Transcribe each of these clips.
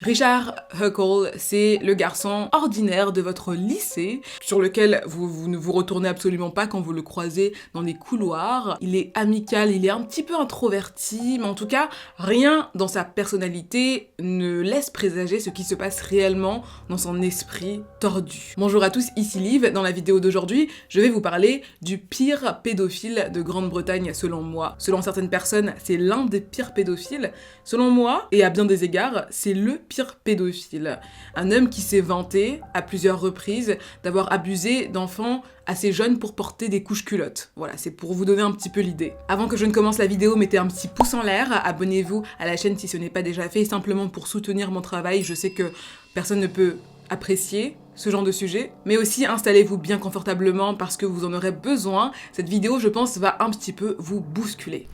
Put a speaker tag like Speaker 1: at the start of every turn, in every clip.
Speaker 1: Richard Huckle, c'est le garçon ordinaire de votre lycée, sur lequel vous ne vous retournez absolument pas quand vous le croisez dans les couloirs. Il est amical, il est un petit peu introverti, mais en tout cas, rien dans sa personnalité ne laisse présager ce qui se passe réellement dans son esprit tordu. Bonjour à tous, ici Liv. Dans la vidéo d'aujourd'hui, je vais vous parler du pire pédophile de Grande-Bretagne selon moi. Selon certaines personnes, c'est l'un des pires pédophiles. Selon moi, et à bien des égards, c'est le pire pédophile. Un homme qui s'est vanté, à plusieurs reprises, d'avoir abusé d'enfants assez jeunes pour porter des couches culottes. Voilà, c'est pour vous donner un petit peu l'idée. Avant que je ne commence la vidéo, mettez un petit pouce en l'air, abonnez-vous à la chaîne si ce n'est pas déjà fait, simplement pour soutenir mon travail. Je sais que personne ne peut apprécier ce genre de sujet, mais aussi installez-vous bien confortablement parce que vous en aurez besoin. Cette vidéo, je pense, va un petit peu vous bousculer.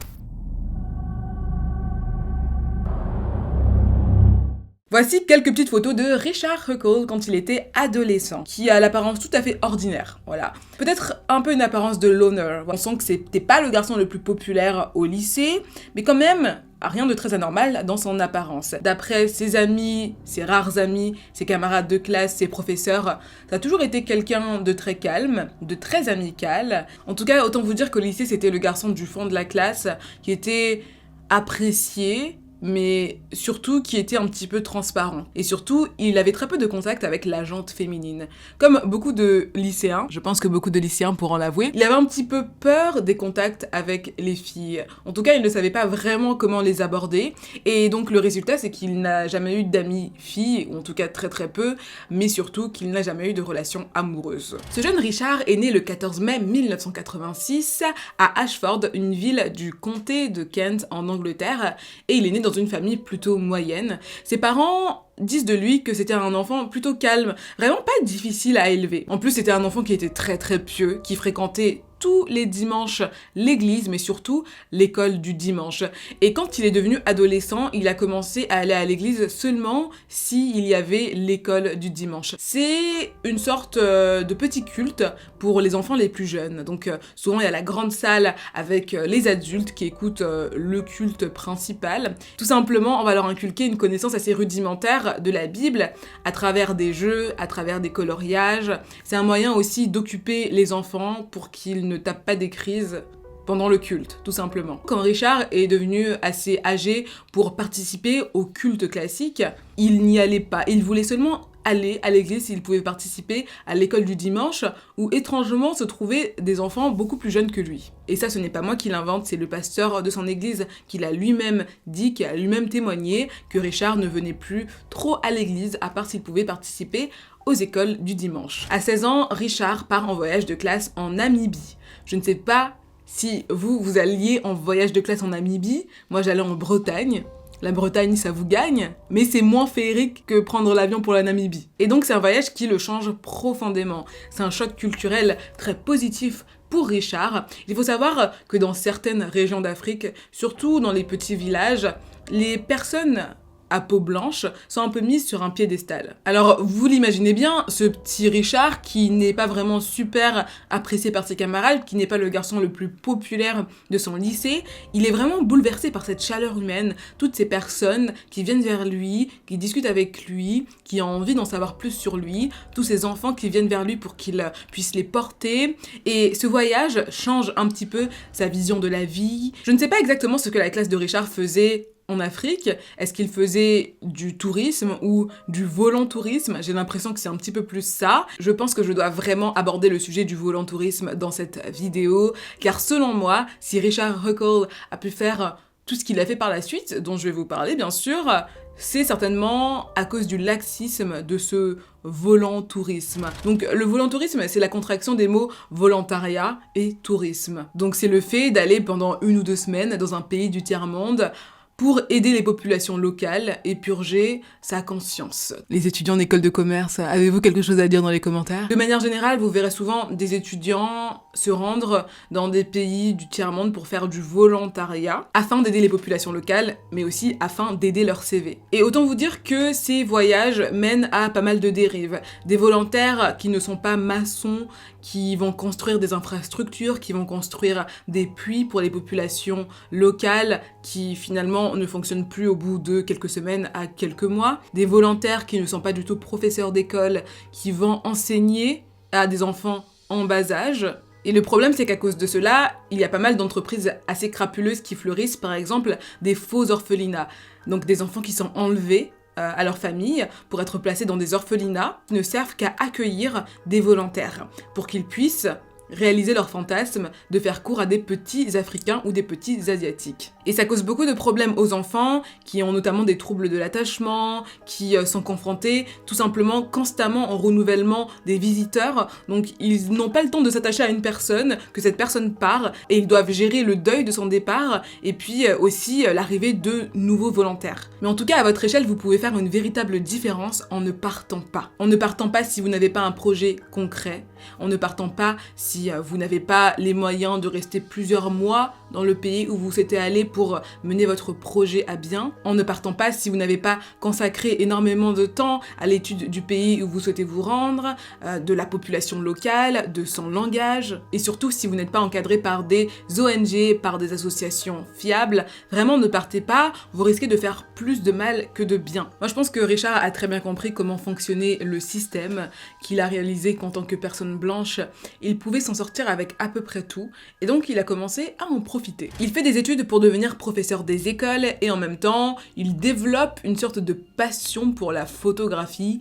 Speaker 1: Voici quelques petites photos de Richard Huckle quand il était adolescent, qui a l'apparence tout à fait ordinaire, voilà. Peut-être un peu une apparence de loner, on sent que c'était pas le garçon le plus populaire au lycée, mais quand même, rien de très anormal dans son apparence. D'après ses amis, ses rares amis, ses camarades de classe, ses professeurs, ça a toujours été quelqu'un de très calme, de très amical. En tout cas, autant vous dire qu'au lycée, c'était le garçon du fond de la classe, qui était apprécié, mais surtout qui était un petit peu transparent. Et surtout, il avait très peu de contact avec la gente féminine. Comme beaucoup de lycéens, je pense que beaucoup de lycéens pourront l'avouer, il avait un petit peu peur des contacts avec les filles. En tout cas, il ne savait pas vraiment comment les aborder. Et donc le résultat, c'est qu'il n'a jamais eu d'amis filles, ou en tout cas très très peu, mais surtout qu'il n'a jamais eu de relation amoureuse. Ce jeune Richard est né le 14 mai 1986 à Ashford, une ville du comté de Kent en Angleterre, et il est né dans une famille plutôt moyenne. Ses parents disent de lui que c'était un enfant plutôt calme, vraiment pas difficile à élever. En plus, c'était un enfant qui était très très pieux, qui fréquentait tous les dimanches l'église, mais surtout l'école du dimanche. Et quand il est devenu adolescent, il a commencé à aller à l'église seulement s'il y avait l'école du dimanche. C'est une sorte de petit culte pour les enfants les plus jeunes. Donc souvent il y a la grande salle avec les adultes qui écoutent le culte principal. Tout simplement, on va leur inculquer une connaissance assez rudimentaire de la Bible à travers des jeux, à travers des coloriages. C'est un moyen aussi d'occuper les enfants pour qu'ils ne tapent pas des crises pendant le culte, tout simplement. Quand Richard est devenu assez âgé pour participer au culte classique, il n'y allait pas. Il voulait seulement aller à l'église s'il pouvait participer à l'école du dimanche, où étrangement se trouvaient des enfants beaucoup plus jeunes que lui. Et ça, ce n'est pas moi qui l'invente, c'est le pasteur de son église qui l'a lui-même dit, qui a lui-même témoigné que Richard ne venait plus trop à l'église, à part s'il pouvait participer aux écoles du dimanche. À 16 ans, Richard part en voyage de classe en Namibie. Je ne sais pas si vous alliez en voyage de classe en Namibie, moi j'allais en Bretagne. La Bretagne, ça vous gagne, mais c'est moins féerique que prendre l'avion pour la Namibie. Et donc c'est un voyage qui le change profondément. C'est un choc culturel très positif pour Richard. Il faut savoir que dans certaines régions d'Afrique, surtout dans les petits villages, les personnes à peau blanche sont un peu mises sur un piédestal. Alors vous l'imaginez bien, ce petit Richard qui n'est pas vraiment super apprécié par ses camarades, qui n'est pas le garçon le plus populaire de son lycée, il est vraiment bouleversé par cette chaleur humaine, toutes ces personnes qui viennent vers lui, qui discutent avec lui, qui ont envie d'en savoir plus sur lui, tous ces enfants qui viennent vers lui pour qu'il puisse les porter, et ce voyage change un petit peu sa vision de la vie. Je ne sais pas exactement ce que la classe de Richard faisait en Afrique. Est-ce qu'il faisait du tourisme ou du volontourisme? J'ai l'impression que c'est un petit peu plus ça. Je pense que je dois vraiment aborder le sujet du volontourisme dans cette vidéo, car selon moi, si Richard Huckle a pu faire tout ce qu'il a fait par la suite, dont je vais vous parler bien sûr, c'est certainement à cause du laxisme de ce volontourisme. Donc le volontourisme, c'est la contraction des mots volontariat et tourisme. Donc c'est le fait d'aller pendant 1 ou 2 semaines dans un pays du tiers-monde pour aider les populations locales et purger sa conscience. Les étudiants d'école de commerce, avez-vous quelque chose à dire dans les commentaires? De manière générale, vous verrez souvent des étudiants se rendre dans des pays du tiers-monde pour faire du volontariat, afin d'aider les populations locales, mais aussi afin d'aider leur CV. Et autant vous dire que ces voyages mènent à pas mal de dérives. Des volontaires qui ne sont pas maçons, qui vont construire des infrastructures, qui vont construire des puits pour les populations locales qui finalement ne fonctionnent plus au bout de quelques semaines à quelques mois, des volontaires qui ne sont pas du tout professeurs d'école, qui vont enseigner à des enfants en bas âge. Et le problème, c'est qu'à cause de cela, il y a pas mal d'entreprises assez crapuleuses qui fleurissent, par exemple des faux orphelinats. Donc des enfants qui sont enlevés à leur famille pour être placés dans des orphelinats qui ne servent qu'à accueillir des volontaires pour qu'ils puissent réaliser leur fantasme de faire cours à des petits Africains ou des petits Asiatiques. Et ça cause beaucoup de problèmes aux enfants qui ont notamment des troubles de l'attachement, qui sont confrontés tout simplement constamment au renouvellement des visiteurs. Donc ils n'ont pas le temps de s'attacher à une personne, que cette personne part, et ils doivent gérer le deuil de son départ et puis aussi l'arrivée de nouveaux volontaires. Mais en tout cas, à votre échelle, vous pouvez faire une véritable différence en ne partant pas. En ne partant pas si vous n'avez pas un projet concret, en ne partant pas si vous n'avez pas les moyens de rester plusieurs mois dans le pays où vous souhaitez aller pour mener votre projet à bien, en ne partant pas si vous n'avez pas consacré énormément de temps à l'étude du pays où vous souhaitez vous rendre, de la population locale, de son langage, et surtout si vous n'êtes pas encadré par des ONG, par des associations fiables, vraiment ne partez pas, vous risquez de faire plus de mal que de bien. Moi je pense que Richard a très bien compris comment fonctionnait le système qu'il a réalisé qu'en tant que personne blanche, il pouvait s'en sortir avec à peu près tout, et donc il a commencé à en profiter. Il fait des études pour devenir professeur des écoles, et en même temps, il développe une sorte de passion pour la photographie.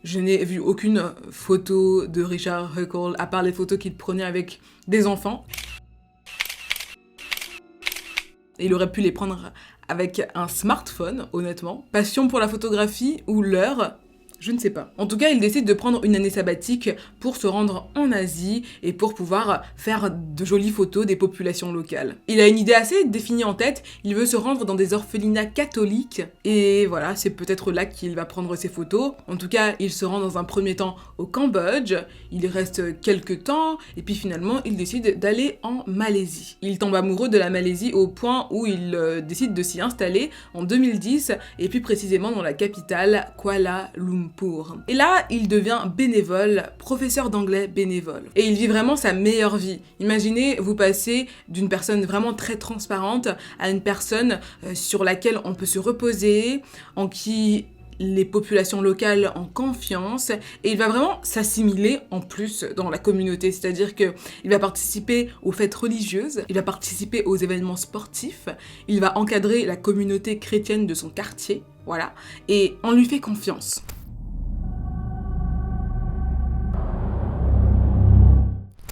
Speaker 1: Je n'ai vu aucune photo de Richard Huckle, à part les photos qu'il prenait avec des enfants. Et il aurait pu les prendre avec un smartphone, honnêtement. Passion pour la photographie ou l'heure, je ne sais pas. En tout cas, il décide de prendre une année sabbatique pour se rendre en Asie et pour pouvoir faire de jolies photos des populations locales. Il a une idée assez définie en tête, il veut se rendre dans des orphelinats catholiques et voilà, c'est peut-être là qu'il va prendre ses photos. En tout cas, il se rend dans un premier temps au Cambodge, il y reste quelques temps et puis finalement, il décide d'aller en Malaisie. Il tombe amoureux de la Malaisie au point où il décide de s'y installer en 2010 et plus précisément dans la capitale Kuala Lumpur. Et là, il devient bénévole, professeur d'anglais bénévole. Et il vit vraiment sa meilleure vie. Imaginez, vous passez d'une personne vraiment très transparente à une personne sur laquelle on peut se reposer, en qui les populations locales ont confiance, et il va vraiment s'assimiler en plus dans la communauté, c'est-à-dire qu'il va participer aux fêtes religieuses, il va participer aux événements sportifs, il va encadrer la communauté chrétienne de son quartier, voilà, et on lui fait confiance.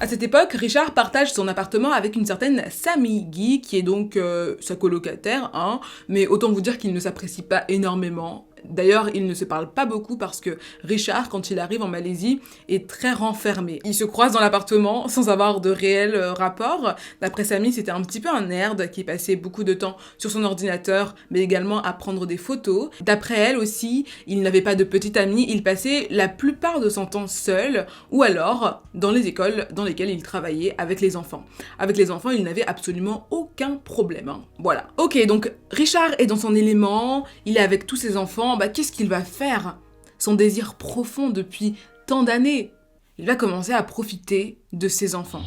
Speaker 1: À cette époque, Richard partage son appartement avec une certaine Sammy Guy, qui est donc sa colocataire, hein, mais autant vous dire qu'ils ne s'apprécient pas énormément. D'ailleurs, ils ne se parlent pas beaucoup parce que Richard, quand il arrive en Malaisie, est très renfermé. Ils se croisent dans l'appartement sans avoir de réel rapport. D'après Sammy, c'était un petit peu un nerd qui passait beaucoup de temps sur son ordinateur, mais également à prendre des photos. D'après elle aussi, il n'avait pas de petite amie, il passait la plupart de son temps seul, ou alors dans les écoles dans lesquelles il travaillait avec les enfants. Avec les enfants, il n'avait absolument aucun problème, hein. Voilà. Ok, donc Richard est dans son élément, il est avec tous ses enfants. Qu'est-ce qu'il va faire? Son désir profond depuis tant d'années. Il va commencer à profiter de ses enfants.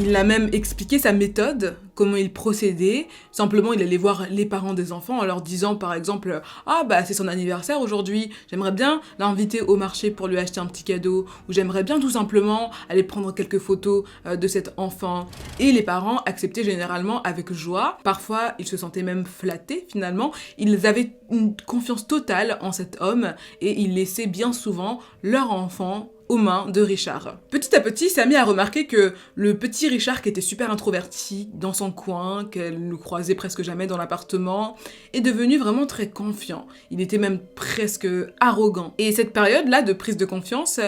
Speaker 1: Il a même expliqué sa méthode, comment il procédait. Simplement, il allait voir les parents des enfants en leur disant, par exemple, « Ah, c'est son anniversaire aujourd'hui, j'aimerais bien l'inviter au marché pour lui acheter un petit cadeau, ou j'aimerais bien tout simplement aller prendre quelques photos de cet enfant. » Et les parents acceptaient généralement avec joie. Parfois, ils se sentaient même flattés, finalement. Ils avaient une confiance totale en cet homme, et ils laissaient bien souvent leur enfant aux mains de Richard. Petit à petit, Sammy a remarqué que le petit Richard, qui était super introverti dans son coin, qu'elle ne croisait presque jamais dans l'appartement, est devenu vraiment très confiant. Il était même presque arrogant. Et cette période-là de prise de confiance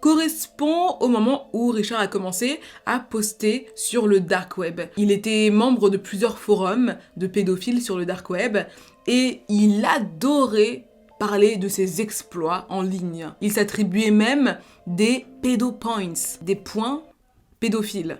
Speaker 1: correspond au moment où Richard a commencé à poster sur le dark web. Il était membre de plusieurs forums de pédophiles sur le dark web et il adorait parler de ses exploits en ligne. Il s'attribuait même des pédopoints, des points pédophiles.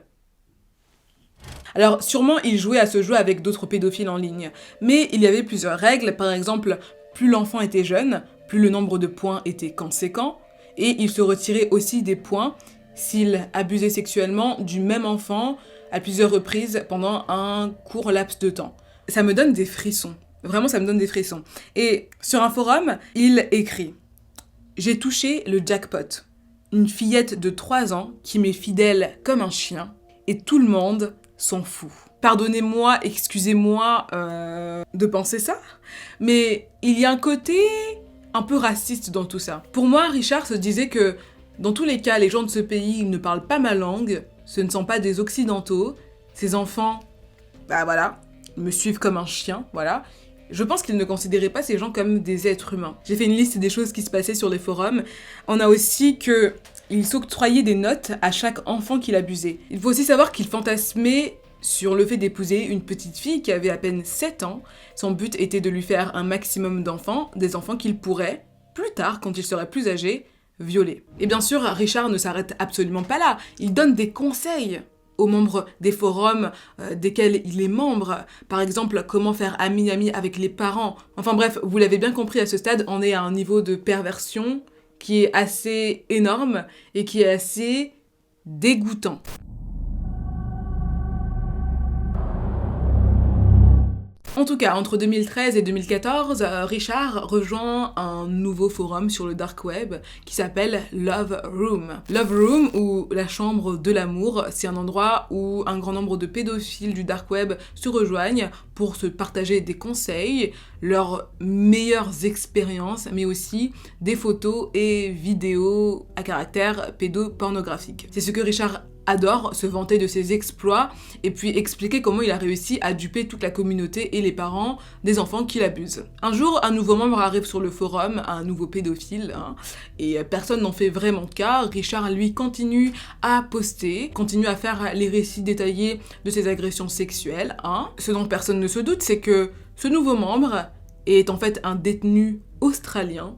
Speaker 1: Alors sûrement il jouait à ce jeu avec d'autres pédophiles en ligne, mais il y avait plusieurs règles, par exemple, plus l'enfant était jeune, plus le nombre de points était conséquent, et il se retirait aussi des points s'il abusait sexuellement du même enfant à plusieurs reprises pendant un court laps de temps. Ça me donne des frissons. Vraiment, ça me donne des frissons. Et sur un forum, il écrit « J'ai touché le jackpot. Une fillette de 3 ans qui m'est fidèle comme un chien et tout le monde s'en fout. » Pardonnez-moi, excusez-moi de penser ça, mais il y a un côté un peu raciste dans tout ça. Pour moi, Richard se disait que dans tous les cas, les gens de ce pays ne parlent pas ma langue, ce ne sont pas des occidentaux, ces enfants, bah voilà, me suivent comme un chien, voilà. Je pense qu'il ne considérait pas ces gens comme des êtres humains. J'ai fait une liste des choses qui se passaient sur les forums. On a aussi qu'il s'octroyait des notes à chaque enfant qu'il abusait. Il faut aussi savoir qu'il fantasmait sur le fait d'épouser une petite fille qui avait à peine 7 ans. Son but était de lui faire un maximum d'enfants, des enfants qu'il pourrait, plus tard, quand il serait plus âgé, violer. Et bien sûr, Richard ne s'arrête absolument pas là. Il donne des conseils aux membres des forums desquels il est membre. Par exemple, comment faire ami-ami avec les parents. Enfin bref, vous l'avez bien compris à ce stade, on est à un niveau de perversion qui est assez énorme et qui est assez dégoûtant. En tout cas, entre 2013 et 2014, Richard rejoint un nouveau forum sur le dark web qui s'appelle Love Room. Love Room, ou la chambre de l'amour, c'est un endroit où un grand nombre de pédophiles du dark web se rejoignent pour se partager des conseils, leurs meilleures expériences, mais aussi des photos et vidéos à caractère pédopornographique. C'est ce que Richard adore, se vanter de ses exploits et puis expliquer comment il a réussi à duper toute la communauté et les parents des enfants qu'il abuse. Un jour, un nouveau membre arrive sur le forum, un nouveau pédophile, et personne n'en fait vraiment cas. Richard, lui, continue à poster, continue à faire les récits détaillés de ses agressions sexuelles. Ce dont personne ne se doute, c'est que ce nouveau membre est en fait un détenu australien,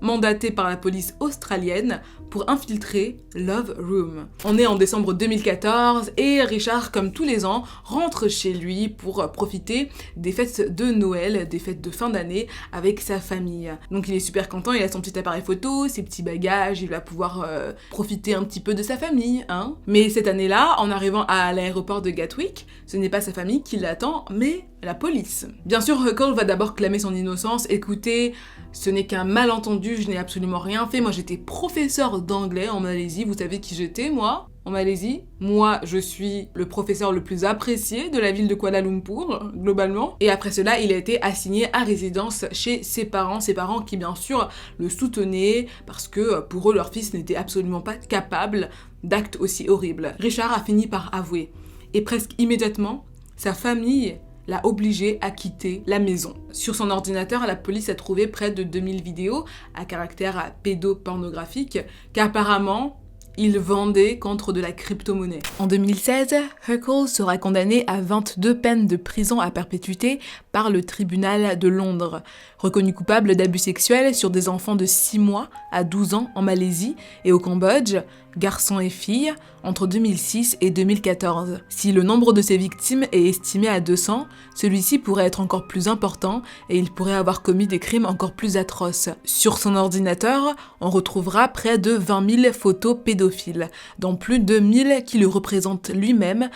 Speaker 1: mandaté par la police australienne pour infiltrer Love Room. On est en décembre 2014 et Richard, comme tous les ans, rentre chez lui pour profiter des fêtes de Noël, des fêtes de fin d'année avec sa famille. Donc il est super content, il a son petit appareil photo, ses petits bagages, il va pouvoir profiter un petit peu de sa famille. Mais cette année-là, en arrivant à l'aéroport de Gatwick, ce n'est pas sa famille qui l'attend, mais la police. Bien sûr, Huckle va d'abord clamer son innocence. Écoutez, ce n'est qu'un malentendu, je n'ai absolument rien fait. Moi, j'étais professeur d'anglais en Malaisie. Vous savez qui j'étais, moi, en Malaisie? Moi, je suis le professeur le plus apprécié de la ville de Kuala Lumpur, globalement. Et après cela, il a été assigné à résidence chez ses parents qui, bien sûr, le soutenaient parce que, pour eux, leur fils n'était absolument pas capable d'actes aussi horribles. Richard a fini par avouer. Et presque immédiatement, sa famille l'a obligé à quitter la maison. Sur son ordinateur, la police a trouvé près de 2000 vidéos à caractère pédopornographique qu'apparemment il vendait contre de la crypto-monnaie. En 2016, Huckle sera condamné à 22 peines de prison à perpétuité par le tribunal de Londres. Reconnu coupable d'abus sexuels sur des enfants de 6 mois à 12 ans en Malaisie et au Cambodge, garçons et filles, entre 2006 et 2014. Si le nombre de ces victimes est estimé à 200, celui-ci pourrait être encore plus important et il pourrait avoir commis des crimes encore plus atroces. Sur son ordinateur, on retrouvera près de 20 000 photos pédophiles, dont plus de 1000 qui le représentent lui-même,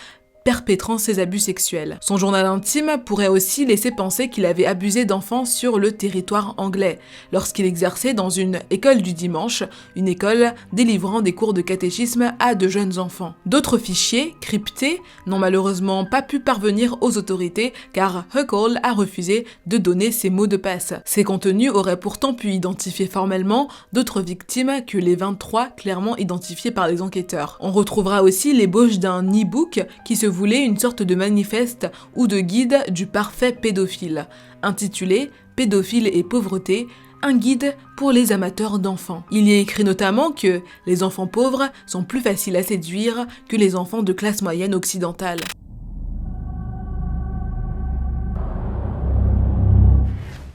Speaker 1: perpétrant ses abus sexuels. Son journal intime pourrait aussi laisser penser qu'il avait abusé d'enfants sur le territoire anglais, lorsqu'il exerçait dans une école du dimanche, une école délivrant des cours de catéchisme à de jeunes enfants. D'autres fichiers, cryptés, n'ont malheureusement pas pu parvenir aux autorités car Huckle a refusé de donner ses mots de passe. Ces contenus auraient pourtant pu identifier formellement d'autres victimes que les 23 clairement identifiées par les enquêteurs. On retrouvera aussi l'ébauche d'un e-book qui se voulait une sorte de manifeste ou de guide du parfait pédophile, intitulé « Pédophile et pauvreté », un guide pour les amateurs d'enfants. Il y est écrit notamment que les enfants pauvres sont plus faciles à séduire que les enfants de classe moyenne occidentale.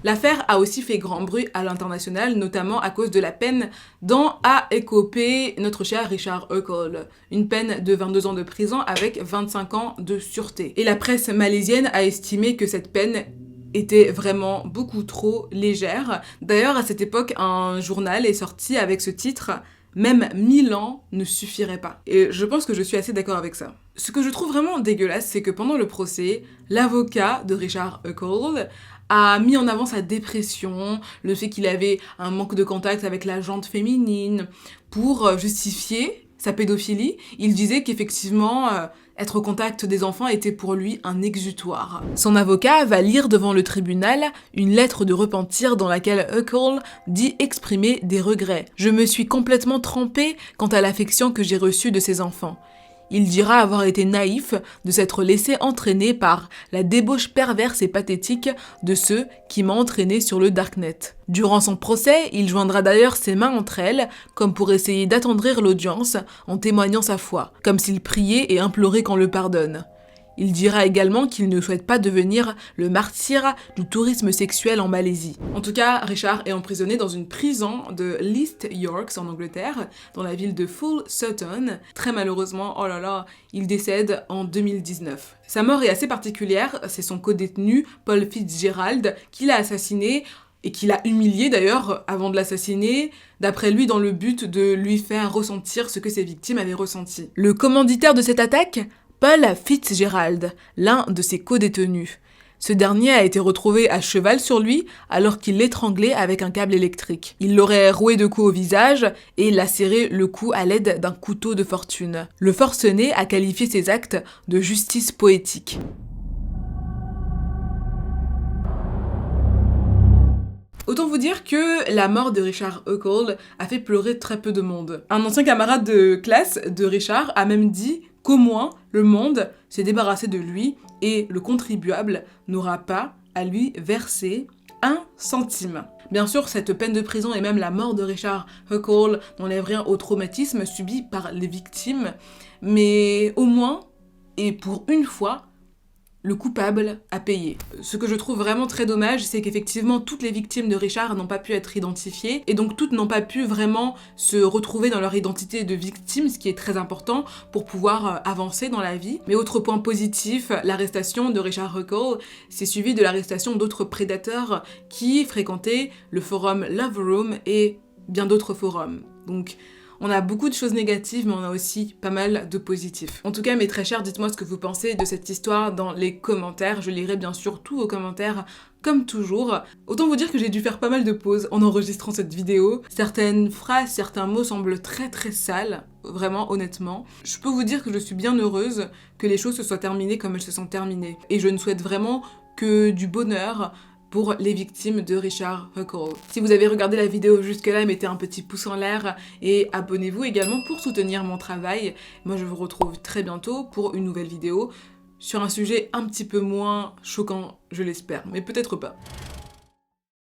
Speaker 1: L'affaire a aussi fait grand bruit à l'international, notamment à cause de la peine dont a écopé notre cher Richard Huckle. Une peine de 22 ans de prison avec 25 ans de sûreté. Et la presse malaisienne a estimé que cette peine était vraiment beaucoup trop légère. D'ailleurs, à cette époque, un journal est sorti avec ce titre: même 1000 ans ne suffiraient pas. Et je pense que je suis assez d'accord avec ça. Ce que je trouve vraiment dégueulasse, c'est que pendant le procès, l'avocat de Richard Huckold a mis en avant sa dépression, le fait qu'il avait un manque de contact avec la jante féminine. Pour justifier sa pédophilie, il disait qu'effectivement, être au contact des enfants était pour lui un exutoire. Son avocat va lire devant le tribunal une lettre de repentir dans laquelle Huckold dit exprimer des regrets. « Je me suis complètement trompé quant à l'affection que j'ai reçue de ces enfants. » Il dira avoir été naïf de s'être laissé entraîner par la débauche perverse et pathétique de ceux qui m'ont entraîné sur le darknet. Durant son procès, il joindra d'ailleurs ses mains entre elles, comme pour essayer d'attendrir l'audience en témoignant sa foi, comme s'il priait et implorait qu'on le pardonne. Il dira également qu'il ne souhaite pas devenir le martyr du tourisme sexuel en Malaisie. En tout cas, Richard est emprisonné dans une prison de l'East Yorks en Angleterre, dans la ville de Full Sutton. Très malheureusement, oh là là, il décède en 2019. Sa mort est assez particulière, c'est son codétenu Paul Fitzgerald qui l'a assassiné et qui l'a humilié d'ailleurs avant de l'assassiner, d'après lui dans le but de lui faire ressentir ce que ses victimes avaient ressenti. Le commanditaire de cette attaque ? Paul Fitzgerald, l'un de ses codétenus. Ce dernier a été retrouvé à cheval sur lui alors qu'il l'étranglait avec un câble électrique. Il l'aurait roué de coups au visage et lacéré le cou à l'aide d'un couteau de fortune. Le forcené a qualifié ces actes de justice poétique. Autant vous dire que la mort de Richard Huckold a fait pleurer très peu de monde. Un ancien camarade de classe de Richard a même dit qu'au moins le monde s'est débarrassé de lui et le contribuable n'aura pas à lui verser 1 centime. Bien sûr, cette peine de prison et même la mort de Richard Huckold n'enlève rien au traumatisme subi par les victimes, mais au moins, et pour une fois, le coupable a payé. Ce que je trouve vraiment très dommage, c'est qu'effectivement toutes les victimes de Richard n'ont pas pu être identifiées et donc toutes n'ont pas pu vraiment se retrouver dans leur identité de victime, ce qui est très important pour pouvoir avancer dans la vie. Mais autre point positif, l'arrestation de Richard Huckold s'est suivie de l'arrestation d'autres prédateurs qui fréquentaient le forum Love Room et bien d'autres forums. Donc on a beaucoup de choses négatives, mais on a aussi pas mal de positifs. En tout cas, mes très chers, dites-moi ce que vous pensez de cette histoire dans les commentaires. Je lirai bien sûr tous vos commentaires, comme toujours. Autant vous dire que j'ai dû faire pas mal de pauses en enregistrant cette vidéo. Certaines phrases, certains mots semblent très très sales, vraiment honnêtement. Je peux vous dire que je suis bien heureuse que les choses se soient terminées comme elles se sont terminées. Et je ne souhaite vraiment que du bonheur pour les victimes de Richard Huckold. Si vous avez regardé la vidéo jusque-là, mettez un petit pouce en l'air et abonnez-vous également pour soutenir mon travail. Moi, je vous retrouve très bientôt pour une nouvelle vidéo sur un sujet un petit peu moins choquant, je l'espère, mais peut-être pas.